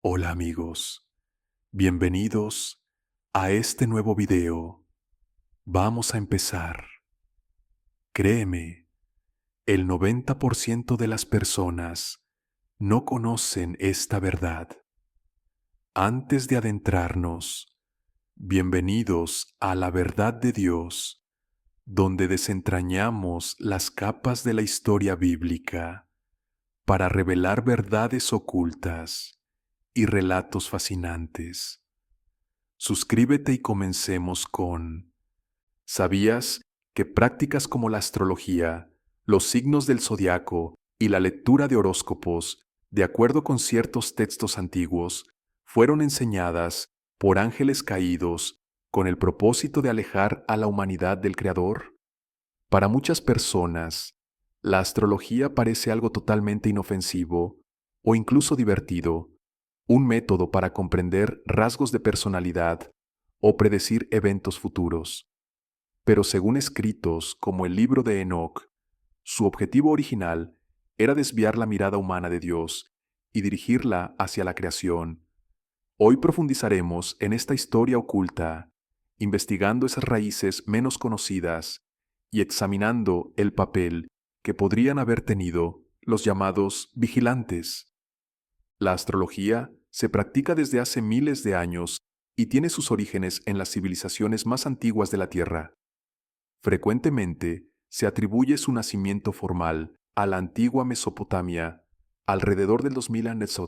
Hola amigos, bienvenidos a este nuevo video. Vamos a empezar. Créeme, el 90% de las personas no conocen esta verdad. Antes de adentrarnos, bienvenidos a la verdad de Dios, donde desentrañamos las capas de la historia bíblica para revelar verdades ocultas y relatos fascinantes. Suscríbete y comencemos con: ¿sabías que prácticas como la astrología, los signos del zodiaco y la lectura de horóscopos, de acuerdo con ciertos textos antiguos, fueron enseñadas por ángeles caídos con el propósito de alejar a la humanidad del Creador? Para muchas personas, la astrología parece algo totalmente inofensivo o incluso divertido, un método para comprender rasgos de personalidad o predecir eventos futuros. Pero según escritos como el libro de Enoc, su objetivo original era desviar la mirada humana de Dios y dirigirla hacia la creación. Hoy profundizaremos en esta historia oculta, investigando esas raíces menos conocidas y examinando el papel que podrían haber tenido los llamados vigilantes. La astrología se practica desde hace miles de años y tiene sus orígenes en las civilizaciones más antiguas de la Tierra. Frecuentemente se atribuye su nacimiento formal a la antigua Mesopotamia, alrededor del 2000 a.C.,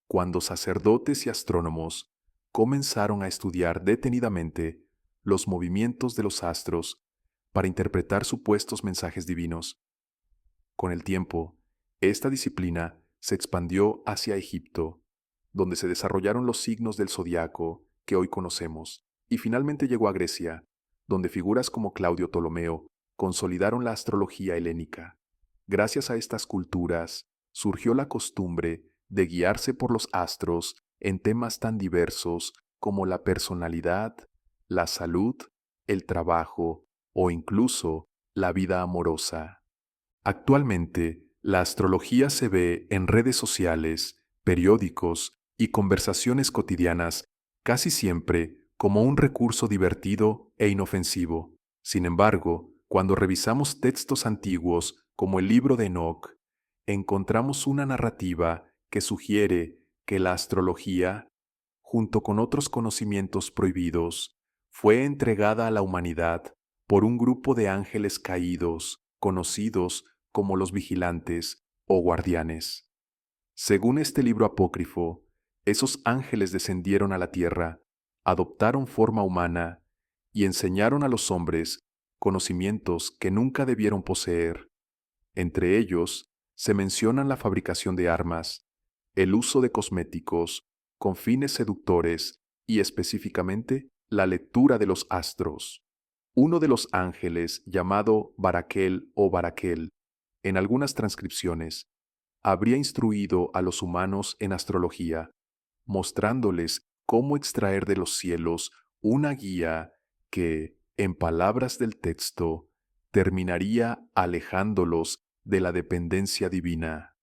cuando sacerdotes y astrónomos comenzaron a estudiar detenidamente los movimientos de los astros para interpretar supuestos mensajes divinos. Con el tiempo, esta disciplina se expandió hacia Egipto, donde se desarrollaron los signos del zodiaco que hoy conocemos, y finalmente llegó a Grecia, donde figuras como Claudio Ptolomeo consolidaron la astrología helénica. Gracias a estas culturas, surgió la costumbre de guiarse por los astros en temas tan diversos como la personalidad, la salud, el trabajo o incluso la vida amorosa. Actualmente, la astrología se ve en redes sociales, periódicos y conversaciones cotidianas, casi siempre como un recurso divertido e inofensivo. Sin embargo, cuando revisamos textos antiguos como el libro de Enoc, encontramos una narrativa que sugiere que la astrología, junto con otros conocimientos prohibidos, fue entregada a la humanidad por un grupo de ángeles caídos, conocidos como los vigilantes o guardianes. Según este libro apócrifo, esos ángeles descendieron a la tierra, adoptaron forma humana y enseñaron a los hombres conocimientos que nunca debieron poseer. Entre ellos se mencionan la fabricación de armas, el uso de cosméticos con fines seductores y específicamente la lectura de los astros. Uno de los ángeles, llamado Baraquel o Baraquel, en algunas transcripciones, habría instruido a los humanos en astrología, mostrándoles cómo extraer de los cielos una guía que, en palabras del texto, terminaría alejándolos de la dependencia divina.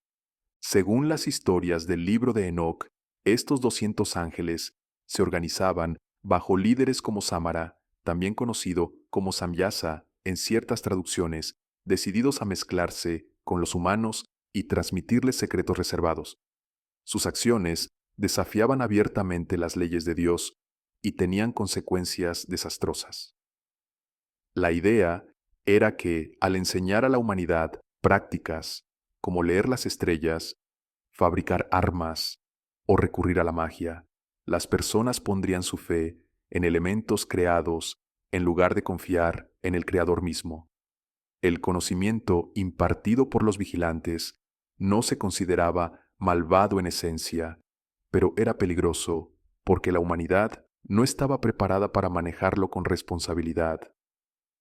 Según las historias del libro de Enoc, estos 200 ángeles se organizaban bajo líderes como Samara, también conocido como Samyasa en ciertas traducciones, decididos a mezclarse con los humanos y transmitirles secretos reservados. Sus acciones desafiaban abiertamente las leyes de Dios y tenían consecuencias desastrosas. La idea era que, al enseñar a la humanidad prácticas como leer las estrellas, fabricar armas o recurrir a la magia, las personas pondrían su fe en elementos creados en lugar de confiar en el Creador mismo. El conocimiento impartido por los vigilantes no se consideraba malvado en esencia, pero era peligroso porque la humanidad no estaba preparada para manejarlo con responsabilidad.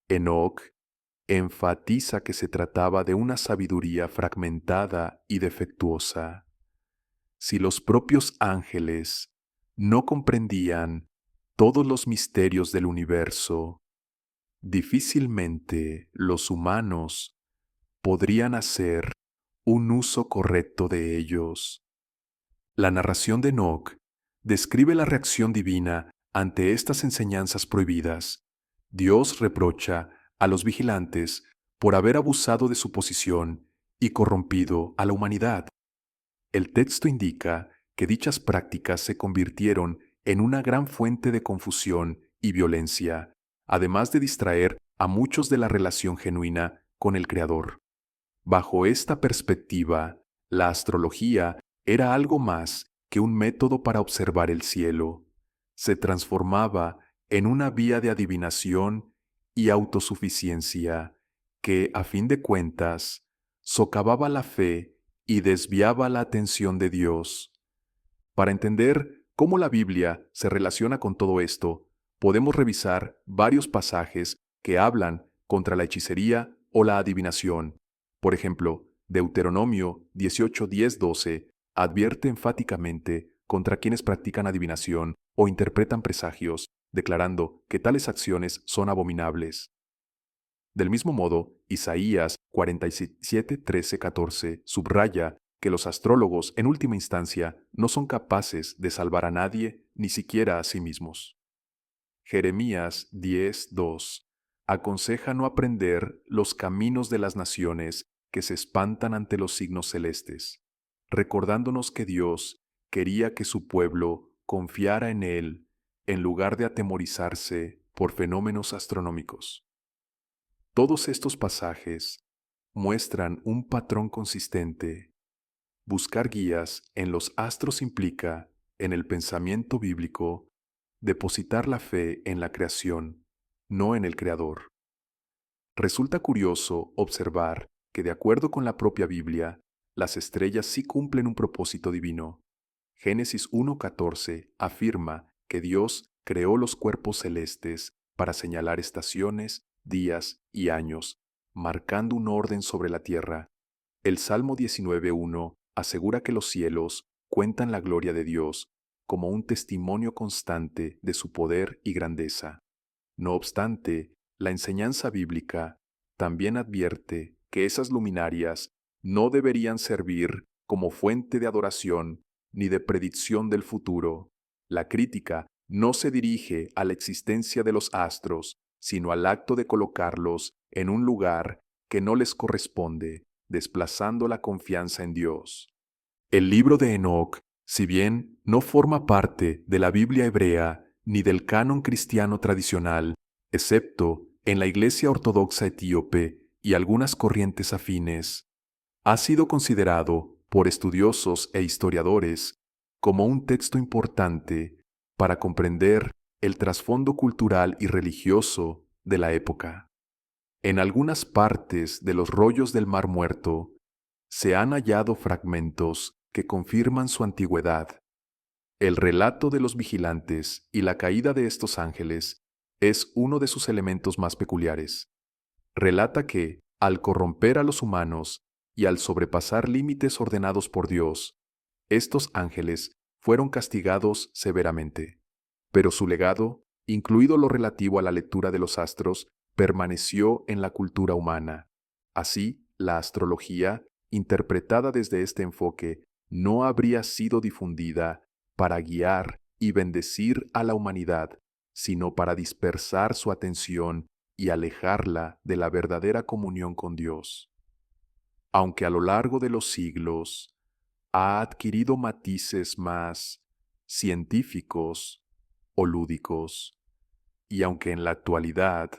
Enoc enfatiza que se trataba de una sabiduría fragmentada y defectuosa. Si los propios ángeles no comprendían todos los misterios del universo, difícilmente los humanos podrían hacer un uso correcto de ellos. La narración de Enoc describe la reacción divina ante estas enseñanzas prohibidas. Dios reprocha a los vigilantes por haber abusado de su posición y corrompido a la humanidad. El texto indica que dichas prácticas se convirtieron en una gran fuente de confusión y violencia, además de distraer a muchos de la relación genuina con el Creador. Bajo esta perspectiva, la astrología era algo más que un método para observar el cielo. Se transformaba en una vía de adivinación y autosuficiencia que, a fin de cuentas, socavaba la fe y desviaba la atención de Dios. Para entender cómo la Biblia se relaciona con todo esto, podemos revisar varios pasajes que hablan contra la hechicería o la adivinación. Por ejemplo, Deuteronomio 18, 10, 12 advierte enfáticamente contra quienes practican adivinación o interpretan presagios, declarando que tales acciones son abominables. Del mismo modo, Isaías 47, 13, 14 subraya que los astrólogos, en última instancia, no son capaces de salvar a nadie, ni siquiera a sí mismos. Jeremías 10, 2 aconseja no aprender los caminos de las naciones que se espantan ante los signos celestes, recordándonos que Dios quería que su pueblo confiara en Él en lugar de atemorizarse por fenómenos astronómicos. Todos estos pasajes muestran un patrón consistente. Buscar guías en los astros implica, en el pensamiento bíblico, depositar la fe en la creación, no en el Creador. Resulta curioso observar que, de acuerdo con la propia Biblia, las estrellas sí cumplen un propósito divino. Génesis 1:14 afirma que Dios creó los cuerpos celestes para señalar estaciones, días y años, marcando un orden sobre la tierra. El Salmo 19:1 asegura que los cielos cuentan la gloria de Dios como un testimonio constante de su poder y grandeza. No obstante, la enseñanza bíblica también advierte que esas luminarias no deberían servir como fuente de adoración ni de predicción del futuro. La crítica no se dirige a la existencia de los astros, sino al acto de colocarlos en un lugar que no les corresponde, desplazando la confianza en Dios. El libro de Enoc, si bien no forma parte de la Biblia hebrea ni del canon cristiano tradicional, excepto en la Iglesia Ortodoxa etíope y algunas corrientes afines, ha sido considerado por estudiosos e historiadores como un texto importante para comprender el trasfondo cultural y religioso de la época. En algunas partes de los rollos del Mar Muerto se han hallado fragmentos que confirman su antigüedad. El relato de los vigilantes y la caída de estos ángeles es uno de sus elementos más peculiares. Relata que, al corromper a los humanos y al sobrepasar límites ordenados por Dios, estos ángeles fueron castigados severamente. Pero su legado, incluido lo relativo a la lectura de los astros, permaneció en la cultura humana. Así, la astrología, interpretada desde este enfoque, no habría sido difundida para guiar y bendecir a la humanidad, sino para dispersar su atención y alejarla de la verdadera comunión con Dios. Aunque a lo largo de los siglos ha adquirido matices más científicos o lúdicos, y aunque en la actualidad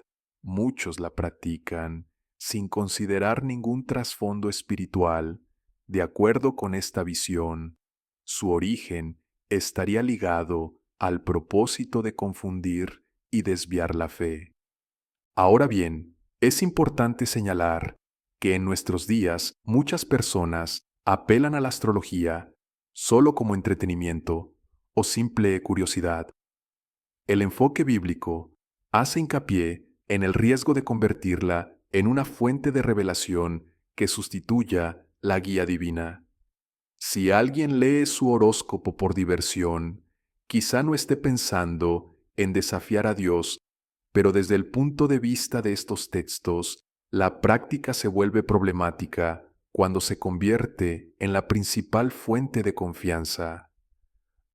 muchos la practican sin considerar ningún trasfondo espiritual, de acuerdo con esta visión, su origen estaría ligado al propósito de confundir y desviar la fe. Ahora bien, es importante señalar que en nuestros días muchas personas apelan a la astrología solo como entretenimiento o simple curiosidad. El enfoque bíblico hace hincapié en el riesgo de convertirla en una fuente de revelación que sustituya la guía divina. Si alguien lee su horóscopo por diversión, quizá no esté pensando en desafiar a Dios, pero desde el punto de vista de estos textos, la práctica se vuelve problemática cuando se convierte en la principal fuente de confianza.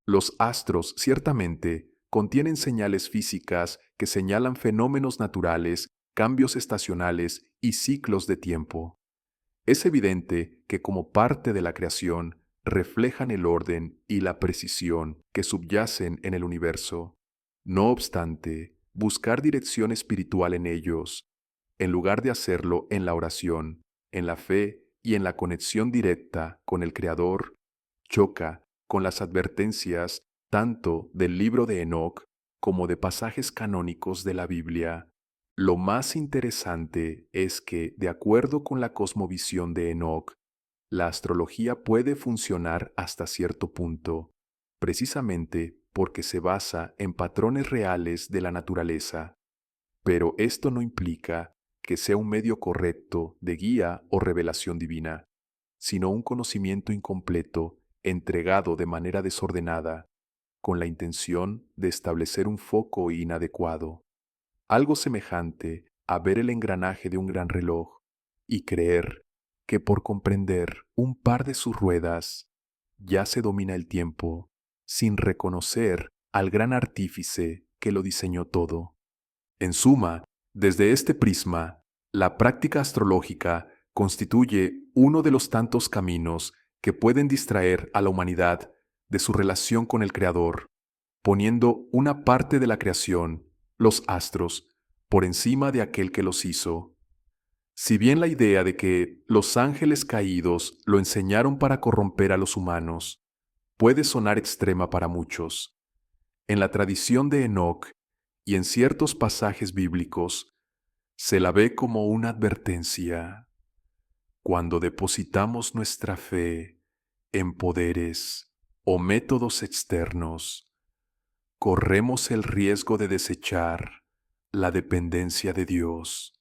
Los astros ciertamente contienen señales físicas que señalan fenómenos naturales, cambios estacionales y ciclos de tiempo. Es evidente que como parte de la creación reflejan el orden y la precisión que subyacen en el universo. No obstante, buscar dirección espiritual en ellos, en lugar de hacerlo en la oración, en la fe y en la conexión directa con el Creador, choca con las advertencias tanto del libro de Enoc como de pasajes canónicos de la Biblia. Lo más interesante es que, de acuerdo con la cosmovisión de Enoc, la astrología puede funcionar hasta cierto punto, precisamente porque se basa en patrones reales de la naturaleza. Pero esto no implica que sea un medio correcto de guía o revelación divina, sino un conocimiento incompleto entregado de manera desordenada, con la intención de establecer un foco inadecuado. Algo semejante a ver el engranaje de un gran reloj y creer que por comprender un par de sus ruedas ya se domina el tiempo, sin reconocer al gran artífice que lo diseñó todo. En suma, desde este prisma, la práctica astrológica constituye uno de los tantos caminos que pueden distraer a la humanidad de su relación con el Creador, poniendo una parte de la creación, los astros, por encima de aquel que los hizo. Si bien la idea de que los ángeles caídos lo enseñaron para corromper a los humanos puede sonar extrema para muchos, en la tradición de Enoc y en ciertos pasajes bíblicos se la ve como una advertencia. Cuando depositamos nuestra fe en poderes o métodos externos, corremos el riesgo de desechar la dependencia de Dios.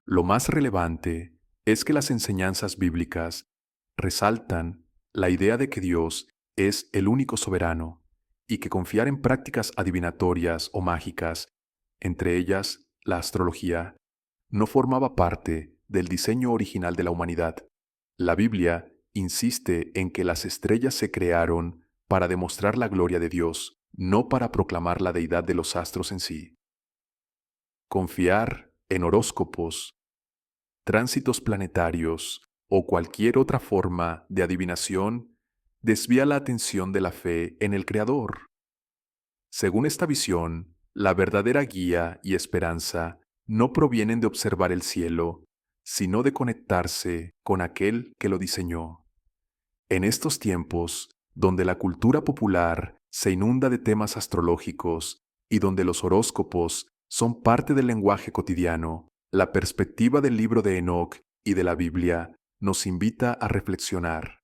Lo más relevante es que las enseñanzas bíblicas resaltan la idea de que Dios es el único soberano y que confiar en prácticas adivinatorias o mágicas, entre ellas la astrología, no formaba parte del diseño original de la humanidad. La Biblia insiste en que las estrellas se crearon para demostrar la gloria de Dios, no para proclamar la deidad de los astros en sí. Confiar en horóscopos, tránsitos planetarios o cualquier otra forma de adivinación desvía la atención de la fe en el Creador. Según esta visión, la verdadera guía y esperanza no provienen de observar el cielo, sino de conectarse con aquel que lo diseñó. En estos tiempos, donde la cultura popular se inunda de temas astrológicos y donde los horóscopos son parte del lenguaje cotidiano, la perspectiva del libro de Enoc y de la Biblia nos invita a reflexionar.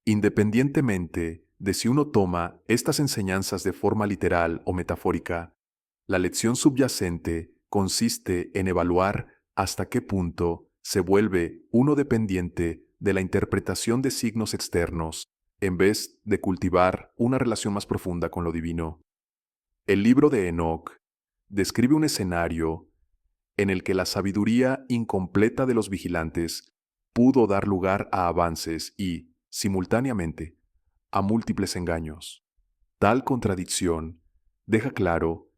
Independientemente de si uno toma estas enseñanzas de forma literal o metafórica, la lección subyacente consiste en evaluar hasta qué punto se vuelve uno dependiente de la interpretación de signos externos en vez de cultivar una relación más profunda con lo divino. El libro de Enoc describe un escenario en el que la sabiduría incompleta de los vigilantes pudo dar lugar a avances y, simultáneamente, a múltiples engaños. Tal contradicción deja claro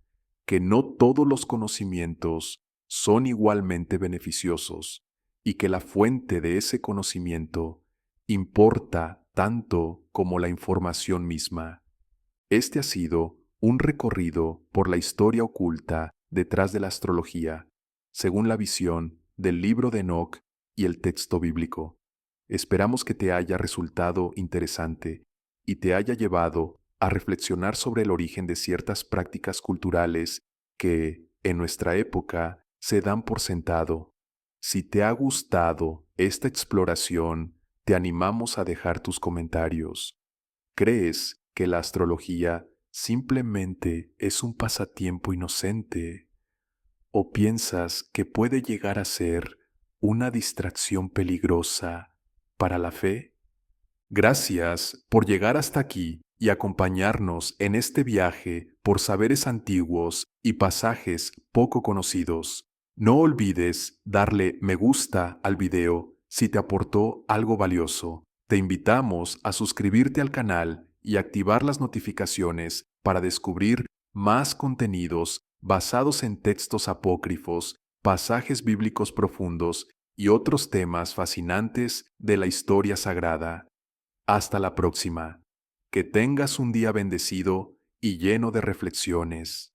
que no todos los conocimientos son igualmente beneficiosos y que la fuente de ese conocimiento importa tanto como la información misma. Este ha sido un recorrido por la historia oculta detrás de la astrología, según la visión del libro de Enoc y el texto bíblico. Esperamos que te haya resultado interesante y te haya llevado a reflexionar sobre el origen de ciertas prácticas culturales que, en nuestra época, se dan por sentado. Si te ha gustado esta exploración, te animamos a dejar tus comentarios. ¿Crees que la astrología simplemente es un pasatiempo inocente? ¿O piensas que puede llegar a ser una distracción peligrosa para la fe? Gracias por llegar hasta aquí y acompañarnos en este viaje por saberes antiguos y pasajes poco conocidos. No olvides darle me gusta al video Si te aportó algo valioso, te invitamos a suscribirte al canal y activar las notificaciones para descubrir más contenidos basados en textos apócrifos, pasajes bíblicos profundos y otros temas fascinantes de la historia sagrada. Hasta la próxima. Que tengas un día bendecido y lleno de reflexiones.